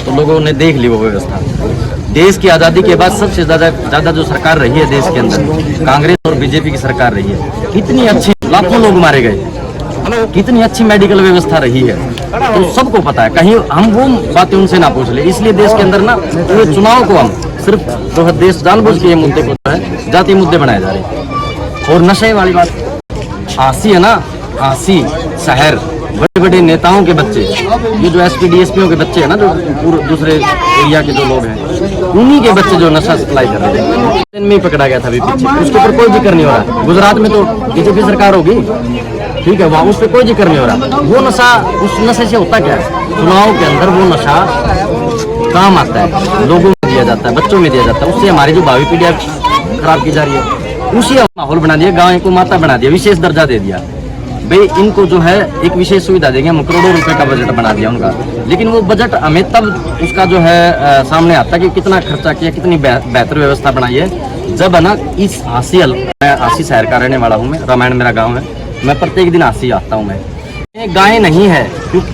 तो लोगों ने देख ली वो व्यवस्था। देश की आज़ादी के बाद सबसे ज़्यादा जो सरकार रही है देश के अंदर, कांग्रेस और बीजेपी की सरकार रही है। कितनी अच्छी, लाखों लोग मारे गए, कितनी अच्छी मेडिकल व्यवस्था रही है, तो सबको पता है। कहीं हम वो बातें उनसे ना पूछ ले, इसलिए देश के अंदर ना पूरे चुनाव को हम सिर्फ जो है देश जानबूझ के ये मुद्दे को जो है जातीय मुद्दे बनाए जा रहे हैं। और नशे वाली बात, आसी है ना, आसी शहर, बड़े बड़े नेताओं के बच्चे, ये जो एसपी डीएसपीओ के बच्चे हैं ना, जो पूरे दूसरे एरिया के जो लोग हैं, उन्हीं के बच्चे जो नशा सप्लाई कर रहे हैं। दिन में ही पकड़ा गया था अभी पीछे, उसके ऊपर कोई जिक्र नहीं हो रहा। गुजरात में तो बीजेपी सरकार होगी, ठीक है, वहाँ उस पर कोई जिक्र नहीं हो रहा। वो नशा, उस नशे से होता क्या है, चुनाव के अंदर वो नशा काम आता है, लोगों में दिया जाता है, बच्चों में दिया जाता है, उससे हमारी जो भावी पीढ़ी खराब की जा रही है। उसी माहौल बना दिया, गाँव को माता बना दिया, विशेष दर्जा दे दिया। भाई इनको जो है एक विशेष सुविधा देंगे, हम करोड़ों रुपए का बजट बना दिया उनका, लेकिन वो बजट हमें तब उसका जो है सामने आता है कि कितना खर्चा किया, कितनी बेहतर व्यवस्था बनाई है। जब है ना इस हासिल, मैं हासी शहर का रहने वाला हूँ, मैं रामायण मेरा गाँव है, मैं प्रत्येक दिन हासी आता हूँ। मैं गायें नहीं है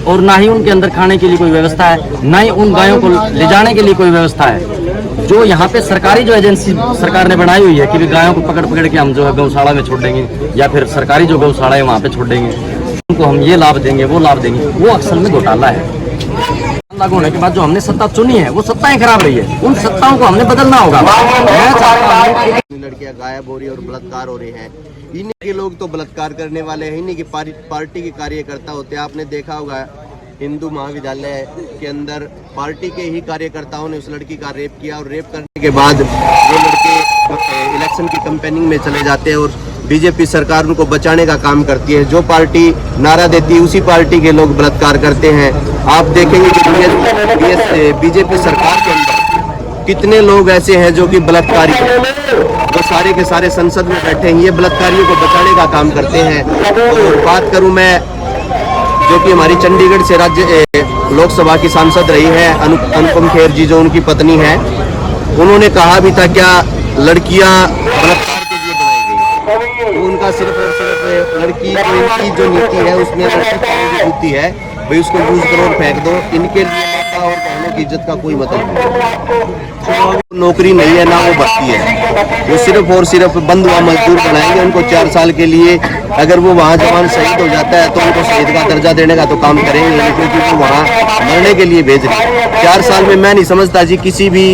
और ना ही उनके अंदर खाने के लिए कोई व्यवस्था है, ना ही उन गायों को ले जाने के लिए कोई व्यवस्था है। जो यहाँ पे सरकारी जो एजेंसी सरकार ने बनाई हुई है कि गायों को पकड़ के हम जो है गौशाला में छोड़ देंगे, या फिर सरकारी जो गौशाला है वहाँ पे छोड़ देंगे, उनको हम ये लाभ देंगे, वो लाभ देंगे, वो असल में घोटाला है। लागू होने के बाद जो हमने सत्ता चुनी है वो सत्ताएं खराब रही है, उन सत्ताओं को हमने बदलना होगा। मैं चाहता हूं लड़कियां गायब हो रही है और बलात्कार हो रहे हैं, इन्हीं के लोग तो बलात्कार करने वाले हैं, इन्हीं की पार्टी के कार्यकर्ता होते हैं। आपने देखा होगा हिंदू महाविद्यालय के अंदर पार्टी के ही कार्यकर्ताओं ने उस लड़की का रेप किया, और रेप करने के बाद वो लड़के इलेक्शन की कैंपेनिंग में चले जाते हैं और बीजेपी सरकार उनको बचाने का काम करती है। जो पार्टी नारा देती है उसी पार्टी के लोग बलात्कार करते हैं। आप देखेंगे कि बीजेपी सरकार के अंदर कितने लोग ऐसे हैं जो कि बलात्कारी हैं, वो सारे के सारे संसद में बैठे हैं, ये बलात्कारियों को बचाने का काम करते हैं। और बात करूं मैं, जो कि हमारी चंडीगढ़ से राज्य लोकसभा की सांसद रही है अनुपम खेर जी, जो उनकी पत्नी है, उन्होंने कहा भी था क्या लड़कियां बलात्कार के लिए बनाई गई, तो उनका सिर्फ और सिर्फ लड़की जो इनकी जो नीति है उसमें लड़की होती है, भाई उसको यूज करो और फेंक दो। इनके लिए माता और बहनों की इज्जत का कोई मतलब नहीं। नौकरी नहीं है ना वो भर्ती है, वो सिर्फ और सिर्फ बंद हुआ मजदूर बनाएंगे उनको 4 साल के लिए। अगर वो वहाँ जवान शहीद हो जाता है तो उनको शहीद का दर्जा देने का तो काम करेंगे, क्योंकि वो वहाँ मरने के लिए भेज रहे हैं। 4 साल में मैं नहीं समझता जी किसी भी,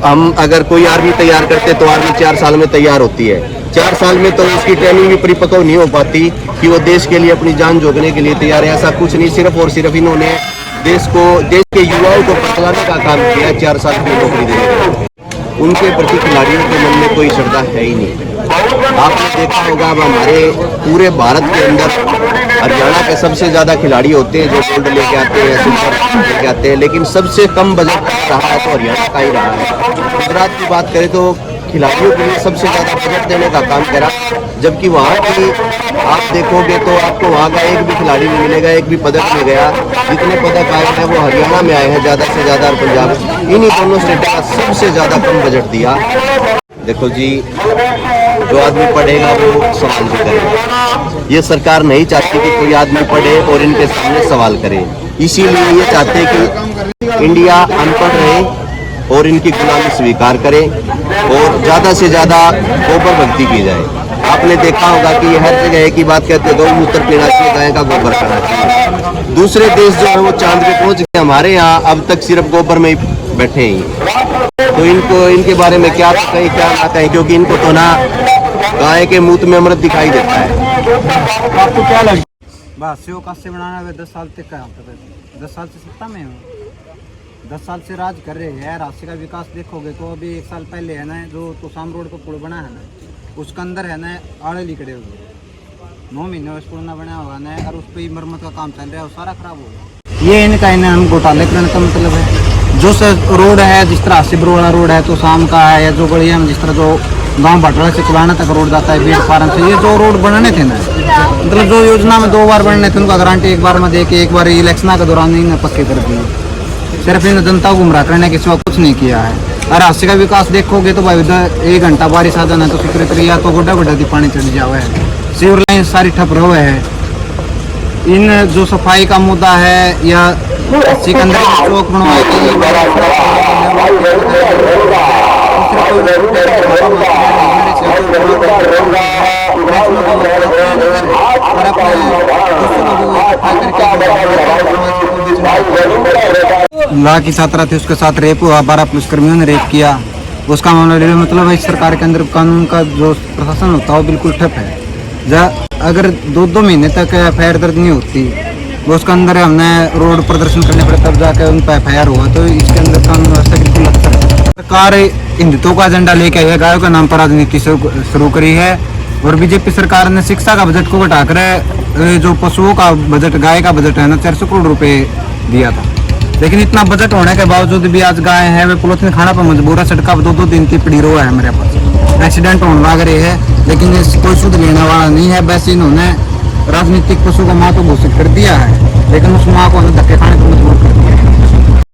हम अगर कोई आर्मी तैयार करते तो आर्मी 4 साल में तैयार होती है। 4 साल में तो उसकी ट्रेनिंग भी परिपक्व नहीं हो पाती कि वो देश के लिए अपनी जान झोंकने के लिए तैयार है। ऐसा कुछ नहीं, सिर्फ और सिर्फ इन्होंने देश के युवाओं को पकड़ाने का काम किया 4 साल की नौकरी देने। उनके प्रति खिलाड़ियों के मन में कोई श्रद्धा है ही नहीं। आपने देखा होगा अब हमारे पूरे भारत के अंदर हरियाणा के सबसे ज्यादा खिलाड़ी होते हैं जो गोल्ड लेके आते हैं, सिल्वर लेके आते हैं, लेकिन सबसे कम बजट रहा है तो हरियाणा का ही रहा है। गुजरात की बात करें तो खिलाड़ियों के लिए सबसे ज्यादा बजट देने का काम करा, जबकि वहाँ की आप देखोगे तो आपको वहाँ का एक भी खिलाड़ी नहीं मिलेगा, एक भी पदक नहीं गया। जितने पदक आए हैं वो हरियाणा में आए हैं ज्यादा से ज्यादा, और पंजाब, इन्हीं दोनों स्टेटों का सबसे ज्यादा कम बजट दिया। देखो जी, जो आदमी पढ़ेगा वो सवाल भी करेगा। ये सरकार नहीं चाहती कि कोई आदमी पढ़े और इनके सामने सवाल करे, इसीलिए ये चाहते हैं कि इंडिया अनपढ़ रहे और इनकी गुलामी स्वीकार करे और ज्यादा से ज्यादा गोबर भक्ति की जाए। आपने देखा होगा कि ये हर जगह एक ही बात कहते हैं, गौमूत्र पीना चाहिए, गाय का गोबर खाना चाहिए। दूसरे देश जो है वो चांद पे पहुंच गए, हमारे यहाँ अब तक सिर्फ गोबर में ही बैठे हैं। तो इनको इनके बारे में क्या कहें क्या ना कहें, क्योंकि इनको तो ना गाय के मूत्र में अमृत दिखाई देता है। आपको क्या लगता है? बस सेव कासे बनाना है 10 साल तक का, 10 साल से सत्ता में हूँ, 10 साल से राज कर रहे हैं। राज्य का विकास देखोगे तो अभी 1 साल पहले है ना, जो तोसाम रोड पर पुल बना है ना, उसके अंदर है ना आड़े लिखड़े हुए 9 महीने उस पुल ना बना हुआ ना, और उस पर मरम्मत का काम चल रहा है, वो सारा खराब हो गया। ये इनका इन्हें हम घोटाले करने का मतलब है। जो रोड है, जिस तरह सिबरोड़ा रोड है तो शाम का है, या जो बढ़िया जिस तरह जो गांव भटड़ा से चलाना तक रोड जाता है बीड़ फार्म से, ये जो रोड बनाने थे ना, मतलब जो योजना में 2 बार बनने थे उनका गारंटी 1 बार में दे के 1 बार इलेक्शन के दौरान इन्हें पक्के कर दिए। सिर्फ इन जनता को गुमराह करने के सिवा कुछ नहीं किया है। और हास्य का विकास देखोगे तो भाई 1 घंटा बारिश आ जाना तो फिक्र या तो गोड्डा थी पानी चढ़ जावे है, सीवर लाइन सारी ठप रहे है। इन जो सफाई का मुद्दा है या सिकंदर की चौक बनवाई गई, ला की छात्रा थी, उसके साथ रेप हुआ, 12 पुलिसकर्मियों ने रेप किया, उसका मामला ले लो। मतलब इस सरकार के अंदर कानून का जो प्रशासन होता है वो बिल्कुल ठप है। अगर 2-2 महीने तक एफआईआर दर्ज नहीं होती, वो उसके अंदर हमने रोड प्रदर्शन करने पड़े तब जाकर उन पर एफआईआर हुआ, तो इसके अंदर कानून व्यवस्था बिल्कुल अच्छा है। सरकार हिंदुत्व का एजेंडा लेके आई है, गायों के नाम पर राजनीति शुरू करी है। और बीजेपी सरकार ने शिक्षा का बजट को घटाकर जो पशुओं का बजट, गाय का बजट है ना, 400 करोड़ रुपए दिया था। लेकिन इतना बजट होने के बावजूद भी आज गाय है वे पॉलिथीन खाना पर मजबूर है। सड़क पर 2-2 दिन की पड़ी रो है मेरे पास, एक्सीडेंट होने लग रहे हैं, लेकिन इस कोई शुद्ध लेने वाला नहीं है। वैसे इन्होंने राजनीतिक पशु को माँ को घोषित कर दिया है, लेकिन उस माँ को धक्के खाने को